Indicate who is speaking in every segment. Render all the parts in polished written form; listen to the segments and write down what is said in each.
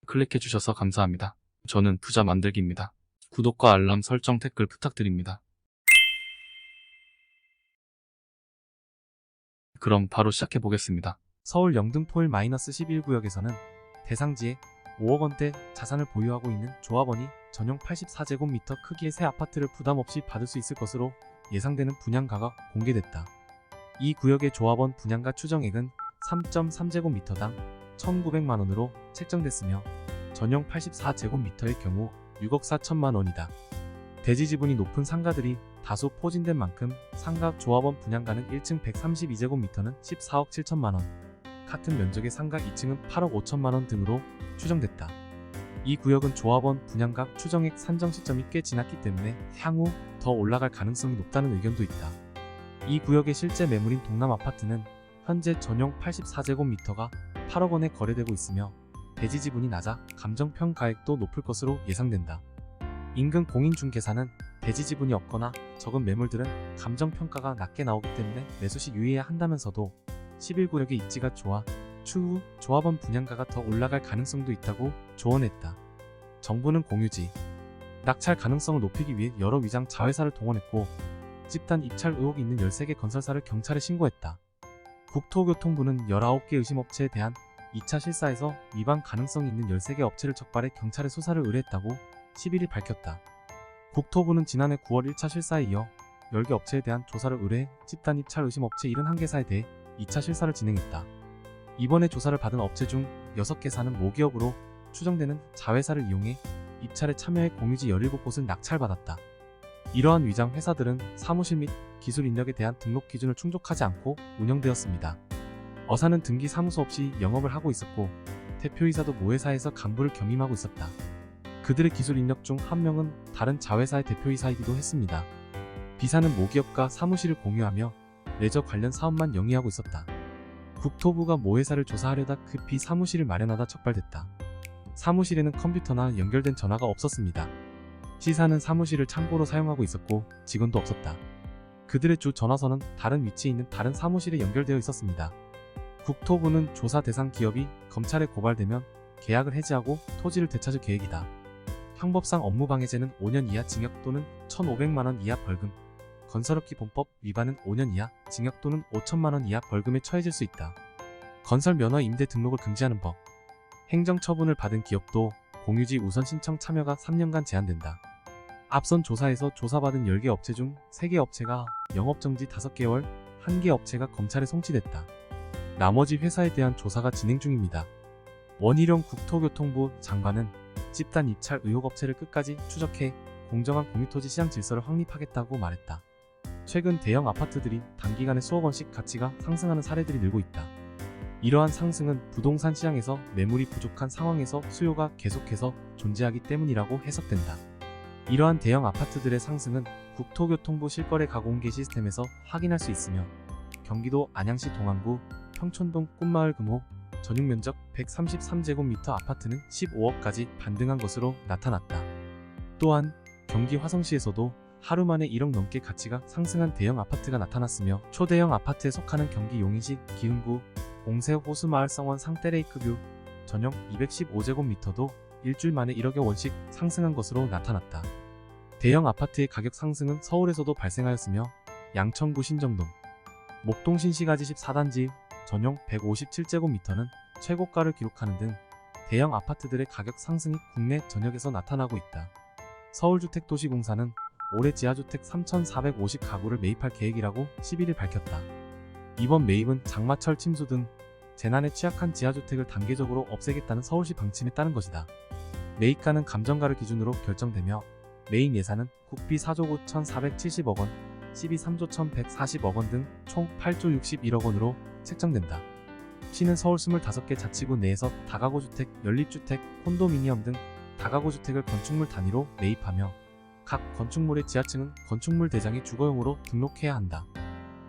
Speaker 1: 클릭해주셔서 감사합니다. 저는 부자 만들기입니다. 구독과 알람 설정 댓글 부탁드립니다. 그럼 바로 시작해보겠습니다.
Speaker 2: 서울 영등포일 -11구역에서는 대상지에 5억 원대 자산을 보유하고 있는 조합원이 전용 84제곱미터 크기의 새 아파트를 부담 없이 받을 수 있을 것으로 예상되는 분양가가 공개됐다. 이 구역의 조합원 분양가 추정액은 3.3제곱미터당 1,900만 원으로 책정됐으며 전용 84제곱미터의 경우 6억 4천만 원이다. 대지 지분이 높은 상가들이 다수 포진된 만큼 상가 조합원 분양가는 1층 132제곱미터는 14억 7천만 원, 같은 면적의 상가 2층은 8억 5천만 원 등으로 추정됐다. 이 구역은 조합원 분양가 추정액 산정 시점이 꽤 지났기 때문에 향후 더 올라갈 가능성이 높다는 의견도 있다. 이 구역의 실제 매물인 동남 아파트는 현재 전용 84제곱미터가 8억 원에 거래되고 있으며 대지 지분이 낮아 감정평가액도 높을 것으로 예상된다. 인근 공인중개사는 대지 지분이 없거나 적은 매물들은 감정평가가 낮게 나오기 때문에 매수 시 유의해야 한다면서도 11구역의 입지가 좋아 추후 조합원 분양가가 더 올라갈 가능성도 있다고 조언했다. 정부는 공유지 낙찰 가능성을 높이기 위해 여러 위장 자회사를 동원했고 집단 입찰 의혹이 있는 13개 건설사를 경찰에 신고했다. 국토교통부는 19개 의심업체에 대한 2차 실사에서 위반 가능성이 있는 13개 업체를 적발해 경찰에 수사를 의뢰했다고 11일 밝혔다. 국토부는 지난해 9월 1차 실사에 이어 10개 업체에 대한 조사를 의뢰해 집단 입찰 의심업체 71개사에 대해 2차 실사를 진행했다. 이번에 조사를 받은 업체 중 6개사는 모기업으로 추정되는 자회사를 이용해 입찰에 참여해 공유지 17곳을 낙찰받았다. 이러한 위장 회사들은 사무실 및 기술 인력에 대한 등록 기준을 충족하지 않고 운영되었습니다. 어사는 등기 사무소 없이 영업을 하고 있었고 대표이사도 모회사에서 간부를 겸임하고 있었다. 그들의 기술 인력 중 한 명은 다른 자회사의 대표이사이기도 했습니다. B사는 모기업과 사무실을 공유하며 레저 관련 사업만 영위하고 있었다. 국토부가 모회사를 조사하려다 급히 사무실을 마련하다 적발됐다. 사무실에는 컴퓨터나 연결된 전화가 없었습니다. C사는 사무실을 창고로 사용하고 있었고 직원도 없었다. 그들의 주 전화선은 다른 위치에 있는 다른 사무실에 연결되어 있었습니다. 국토부는 조사 대상 기업이 검찰에 고발되면 계약을 해지하고 토지를 되찾을 계획이다. 형법상 업무방해죄는 5년 이하 징역 또는 1,500만 원 이하 벌금, 건설업기 본법 위반은 5년 이하 징역 또는 5천만 원 이하 벌금에 처해질 수 있다. 건설 면허 임대 등록을 금지하는 법. 행정처분을 받은 기업도 공유지 우선 신청 참여가 3년간 제한된다. 앞선 조사에서 조사받은 10개 업체 중 3개 업체가 영업정지 5개월, 1개 업체가 검찰에 송치됐다. 나머지 회사에 대한 조사가 진행 중입니다. 원희룡 국토교통부 장관은 집단 입찰 의혹 업체를 끝까지 추적해 공정한 공유토지 시장 질서를 확립하겠다고 말했다. 최근 대형 아파트들이 단기간에 수억 원씩 가치가 상승하는 사례들이 늘고 있다. 이러한 상승은 부동산 시장에서 매물이 부족한 상황에서 수요가 계속해서 존재하기 때문이라고 해석된다. 이러한 대형 아파트들의 상승은 국토교통부 실거래 가공개 시스템에서 확인할 수 있으며 경기도 안양시 동안구 평촌동 꿈마을 금호 전용면적 133제곱미터 아파트는 15억까지 반등한 것으로 나타났다. 또한 경기 화성시에서도 하루 만에 1억 넘게 가치가 상승한 대형 아파트가 나타났으며 초대형 아파트에 속하는 경기 용인시 기흥구 공세 호수마을 성원 상떼레이크뷰 전용 215제곱미터도 일주일 만에 1억여 원씩 상승한 것으로 나타났다. 대형 아파트의 가격 상승은 서울에서도 발생하였으며 양천구 신정동, 목동 신시가지 14단지 전용 157제곱미터는 최고가를 기록하는 등 대형 아파트들의 가격 상승이 국내 전역에서 나타나고 있다. 서울주택도시공사는 올해 지하주택 3,450가구를 매입할 계획이라고 11일 밝혔다. 이번 매입은 장마철 침수 등 재난에 취약한 지하주택을 단계적으로 없애겠다는 서울시 방침에 따른 것이다. 매입가는 감정가를 기준으로 결정되며 매입 예산은 국비 4조 9,470억 원, 시비 3조 1,140억 원 등 총 8조 61억 원으로 책정된다. 시는 서울 25개 자치구 내에서 다가구 주택, 연립주택, 콘도미니엄 등 다가구 주택을 건축물 단위로 매입하며 각 건축물의 지하층은 건축물 대장이 주거용으로 등록해야 한다.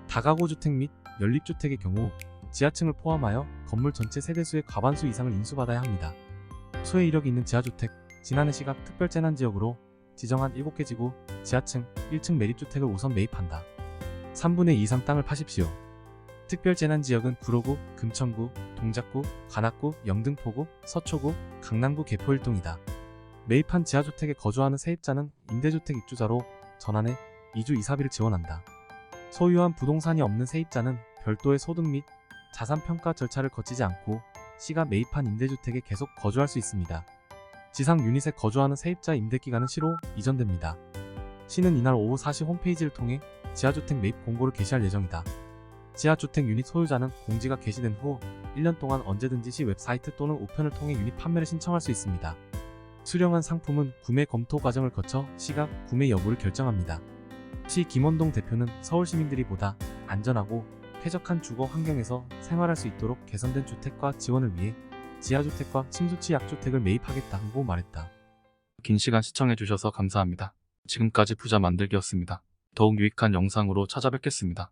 Speaker 2: 다가구 주택 및 연립주택의 경우 지하층을 포함하여 건물 전체 세대수의 과반수 이상을 인수받아야 합니다. 소외 이력이 있는 지하주택, 지난해 시각 특별재난지역으로 지정한 7개 지구 지하층 1층 매립주택을 우선 매입한다. 3분의 2 이상 땅을 파십시오. 특별재난지역은 구로구, 금천구, 동작구, 관악구, 영등포구, 서초구, 강남구 개포일동이다. 매입한 지하주택에 거주하는 세입자는 임대주택 입주자로 전환해 2주 이사비를 지원한다. 소유한 부동산이 없는 세입자는 별도의 소득 및 자산평가 절차를 거치지 않고 시가 매입한 임대주택에 계속 거주할 수 있습니다. 지상 유닛에 거주하는 세입자 임대기간은 시로 이전됩니다. 시는 이날 오후 4시 홈페이지를 통해 지하주택 매입 공고를 게시할 예정이다. 지하주택 유닛 소유자는 공지가 게시된 후 1년 동안 언제든지 시 웹사이트 또는 우편을 통해 유닛 판매를 신청할 수 있습니다. 수령한 상품은 구매 검토 과정을 거쳐 시가 구매 여부를 결정합니다. 시 김원동 대표는 서울 시민들이 보다 안전하고 쾌적한 주거 환경에서 생활할 수 있도록 개선된 주택과 지원을 위해 지하주택과 침수치 약주택을 매입하겠다고 말했다.
Speaker 1: 긴 시간 시청해주셔서 감사합니다. 지금까지 부자 만들기였습니다. 더욱 유익한 영상으로 찾아뵙겠습니다.